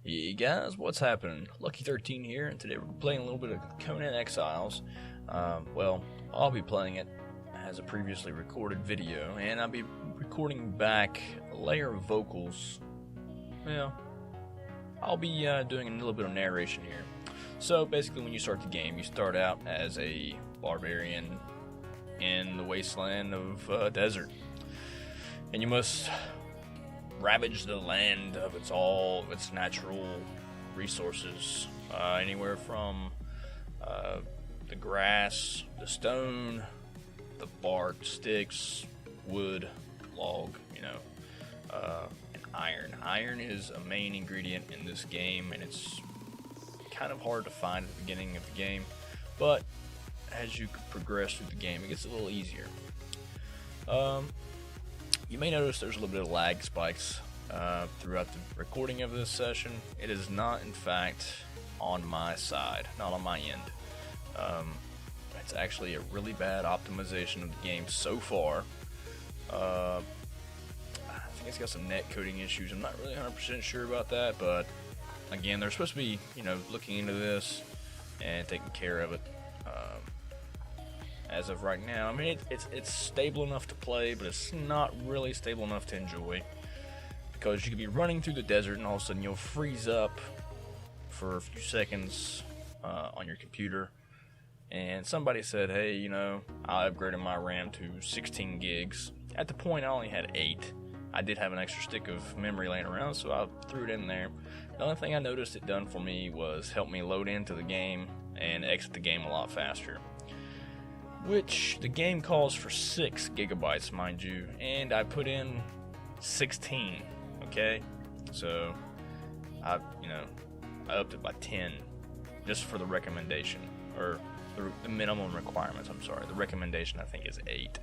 Hey guys, what's happening? Lucky13 here, and today we're playing a little bit of Conan Exiles. I'll be playing it as a previously recorded video, and I'll be recording back a layer of vocals. Well, I'll be doing a little bit of narration here. So basically, when you start the game, you start out as a barbarian in the wasteland of desert, and you must ravage the land of its natural resources, anywhere from the grass, the stone, the bark, sticks, wood, log, and iron. Iron is a main ingredient in this game, and it's kind of hard to find at the beginning of the game, but as you progress through the game, it gets a little easier. You may notice there's a little bit of lag spikes throughout the recording of this session. It is not, in fact, on my side, not on my end. It's actually a really bad optimization of the game so far. I think it's got some net coding issues. I'm not really 100% sure about that, but again, they're supposed to be, looking into this and taking care of it. As of right now, I mean, it's stable enough to play, but it's not really stable enough to enjoy, because you could be running through the desert and all of a sudden you'll freeze up for a few seconds on your computer, and somebody said, hey, I upgraded my RAM to 16 gigs. At the point I only had 8. I did have an extra stick of memory laying around, so I threw it in there. The only thing I noticed it done for me was help me load into the game and exit the game a lot faster, which the game calls for 6 gigabytes, mind you, and I put in 16. Okay, so I upped it by 10 just for the recommendation, or the minimum requirements. I'm sorry, the recommendation I think is 8,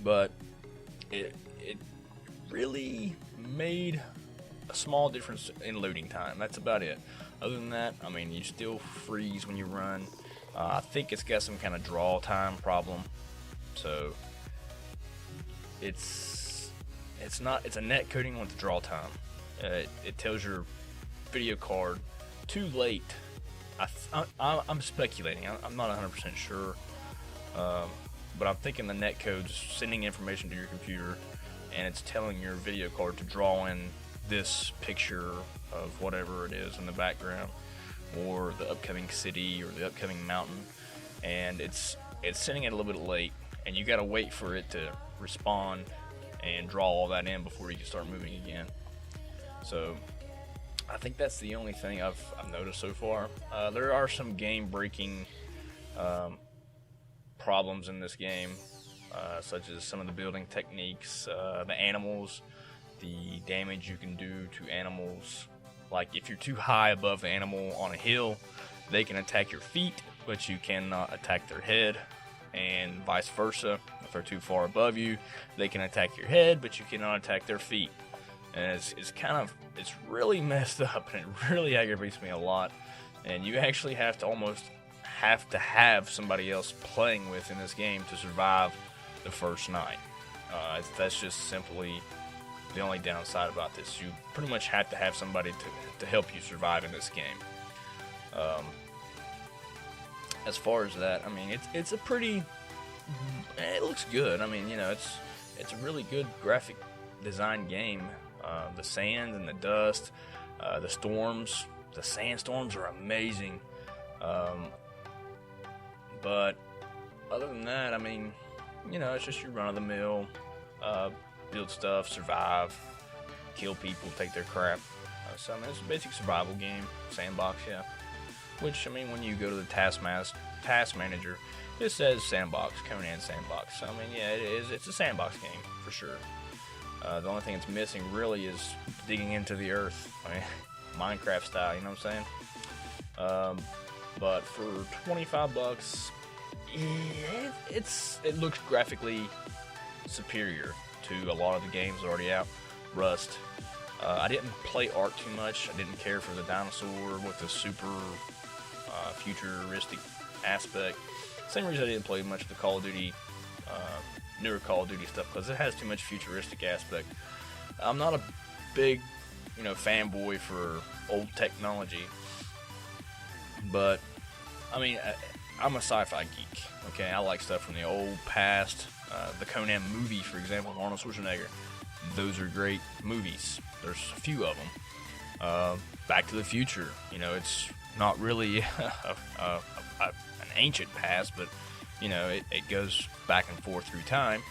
but it really made a small difference in loading time. That's about it. Other than that, I mean, you still freeze when you run. I think it's got some kind of draw time problem, so it's a net coding with the draw time. It tells your video card too late. I'm speculating. I'm not 100% sure, but I'm thinking the net code's sending information to your computer, and it's telling your video card to draw in this picture of whatever it is in the background, or the upcoming city, or the upcoming mountain, and it's sending it a little bit late, and you gotta wait for it to respond and draw all that in before you can start moving again. So I think that's the only thing I've noticed so far. There are some game-breaking problems in this game, such as some of the building techniques, the animals, the damage you can do to animals. Like, if you're too high above the animal on a hill, they can attack your feet, but you cannot attack their head, and vice versa. If they're too far above you, they can attack your head, but you cannot attack their feet. And it's really messed up, and it really aggravates me a lot. And you actually have to have somebody else playing with in this game to survive the first night. That's just simply the only downside about this. You pretty much have to have somebody to help you survive in this game. As far as that, I mean, it's a pretty, it looks good. I mean, it's a really good graphic design game. The sand and the dust, the storms, the sandstorms are amazing. But other than that, I mean, it's just your run-of-the-mill, build stuff, survive, kill people, take their crap. So I mean, it's a basic survival game, sandbox, yeah. Which, I mean, when you go to the task manager, it says sandbox, Conan sandbox. So I mean, yeah, it is. It's a sandbox game for sure. The only thing it's missing really is digging into the earth. I mean, Minecraft style, you know what I'm saying? But for $25, it looks graphically superior to a lot of the games already out. Rust. I didn't play Ark too much. I didn't care for the dinosaur with the super futuristic aspect. Same reason I didn't play much of the Call of Duty newer Call of Duty stuff, because it has too much futuristic aspect. I'm not a big fanboy for old technology, but I mean, I'm a sci-fi geek. Okay, I like stuff from the old past. The Conan movie, for example, Arnold Schwarzenegger. Those are great movies. There's a few of them. Back to the Future. It's not really an ancient past, but it goes back and forth through time.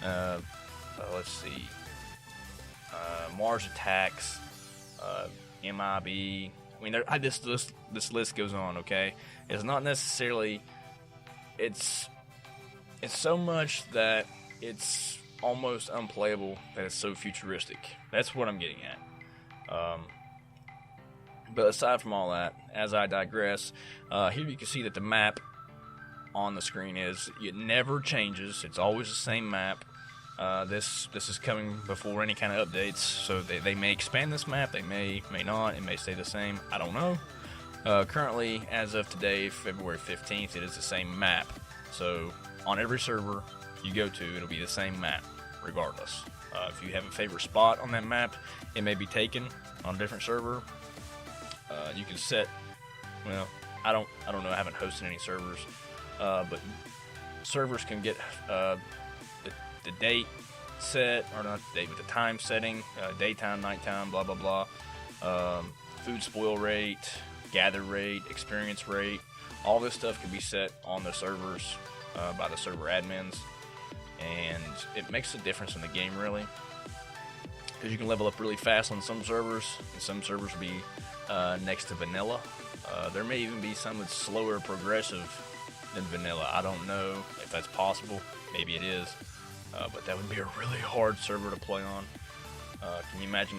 Let's see. Mars Attacks. MIB. I mean, this list goes on. Okay, it's not necessarily. It's so much that it's almost unplayable that it's so futuristic. That's what I'm getting at. But aside from all that, as I digress, here you can see that the map on the screen it never changes. It's always the same map. This is coming before any kind of updates, so they may expand this map, they may not, it may stay the same, I don't know. Currently, as of today, February 15th, it is the same map. So, on every server you go to, it'll be the same map, regardless. If you have a favorite spot on that map, it may be taken on a different server. You can set, well, I don't know, I haven't hosted any servers, but servers can get the date set, or not the date, but the time setting, daytime, nighttime, blah, blah, blah, food spoil rate, gather rate, experience rate, all this stuff can be set on the servers by the server admins, and it makes a difference in the game, really, because you can level up really fast on some servers, and some servers will be next to vanilla. There may even be some that's slower progressive than vanilla. I don't know if that's possible. Maybe it is. But that would be a really hard server to play on. Can you imagine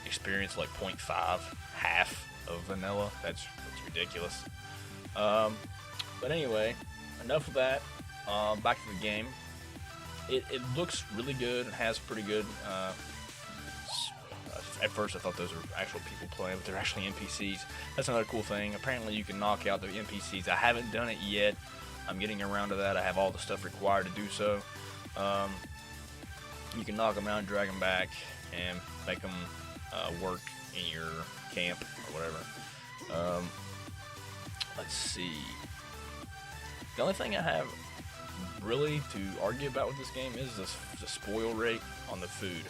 experience like 0.5, half of vanilla? That's ridiculous. But anyway, enough of that. Back to the game. It looks really good. It has pretty good. At first I thought those were actual people playing, but they're actually NPCs. That's another cool thing. Apparently you can knock out the NPCs. I haven't done it yet. I'm getting around to that. I have all the stuff required to do so. You can knock them out and drag them back and make them work in your camp or whatever. Let's see. The only thing I have really to argue about with this game is the spoil rate on the food.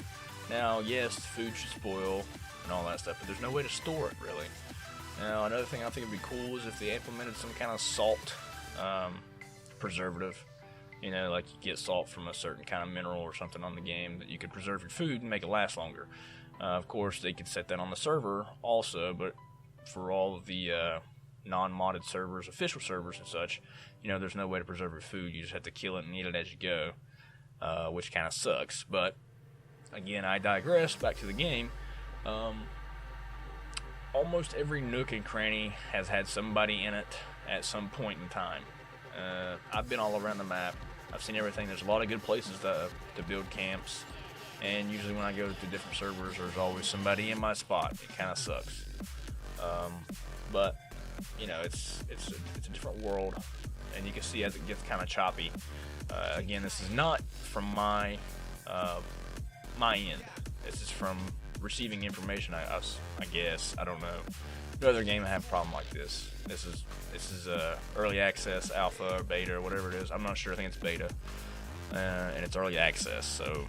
Now, yes, food should spoil and all that stuff, but there's no way to store it, really. Now, another thing I think would be cool is if they implemented some kind of salt preservative. Like you get salt from a certain kind of mineral or something on the game that you could preserve your food and make it last longer. Of course, they could set that on the server also, but for all of the non-modded servers, official servers and such, there's no way to preserve your food. You just have to kill it and eat it as you go, which kind of sucks. But again, I digress. Back to the game. Almost every nook and cranny has had somebody in it at some point in time. I've been all around the map. I've seen everything. There's a lot of good places to build camps, and usually when I go to different servers, there's always somebody in my spot. It kind of sucks, but it's a different world, and you can see as it gets kind of choppy. Again, this is not from my end. This is from receiving information. I guess, I don't know. No other game I have a problem like this. This is early access, alpha, or beta, or whatever it is. I'm not sure. I think it's beta, and it's early access. So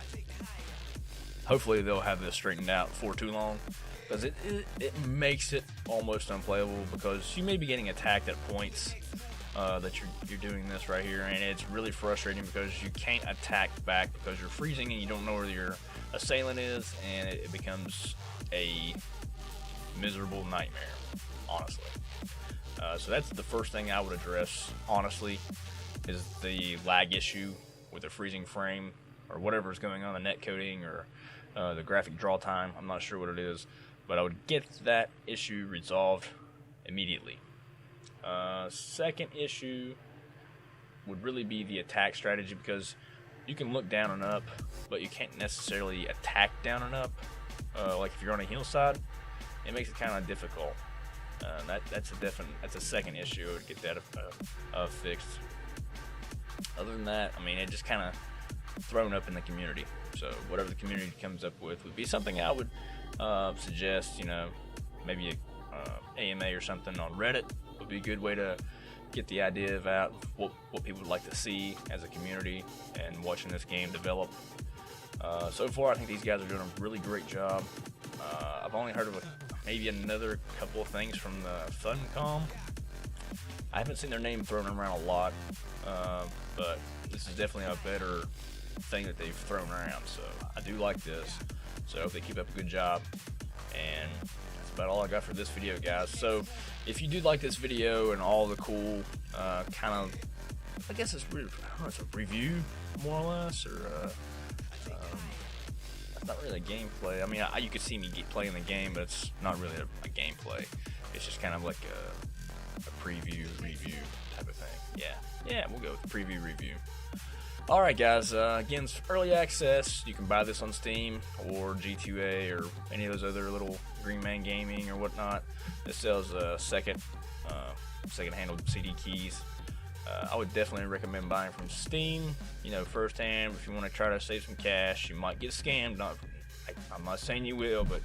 hopefully they'll have this straightened out before too long, because it makes it almost unplayable, because you may be getting attacked at points that you're doing this right here, and it's really frustrating because you can't attack back because you're freezing and you don't know where your assailant is, and it becomes a miserable nightmare, honestly. So that's the first thing I would address, honestly, is the lag issue with the freezing frame or whatever is going on, the net coding or the graphic draw time. I'm not sure what it is, but I would get that issue resolved immediately. Second issue would really be the attack strategy, because you can look down and up, but you can't necessarily attack down and up. Like if you're on a hillside, it makes it kind of difficult. That's a second issue. I would get that fixed. Other than that, I mean, it just kind of thrown up in the community. So whatever the community comes up with would be something I would suggest, maybe a AMA or something on Reddit would be a good way to get the idea about what people would like to see as a community and watching this game develop. So far, I think these guys are doing a really great job. I've only heard of maybe another couple of things from the Funcom. I haven't seen their name thrown around a lot, but this is definitely a better thing that they've thrown around. So I do like this. So I hope they keep up a good job. And that's about all I got for this video, guys. So if you do like this video and all the cool kind of, I guess it's a review more or less, or it's not really a gameplay. I mean, you could see me playing the game, but it's not really a gameplay. It's just kind of like a preview, review type of thing. Yeah, we'll go with preview, review. Alright guys, again, it's early access. You can buy this on Steam or G2A or any of those other little Green Man Gaming or whatnot. This sells second-hand CD keys. I would definitely recommend buying from Steam, firsthand. If you want to try to save some cash, you might get scammed. I'm not saying you will, but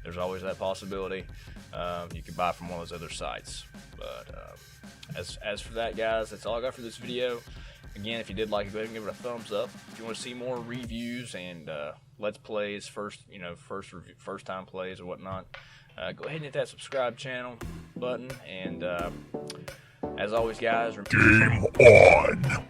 there's always that possibility. You can buy from one of those other sites. But as for that, guys, that's all I got for this video. Again, if you did like it, go ahead and give it a thumbs up. If you want to see more reviews and let's plays, first time plays or whatnot, go ahead and hit that subscribe channel button. And as always, guys, game on.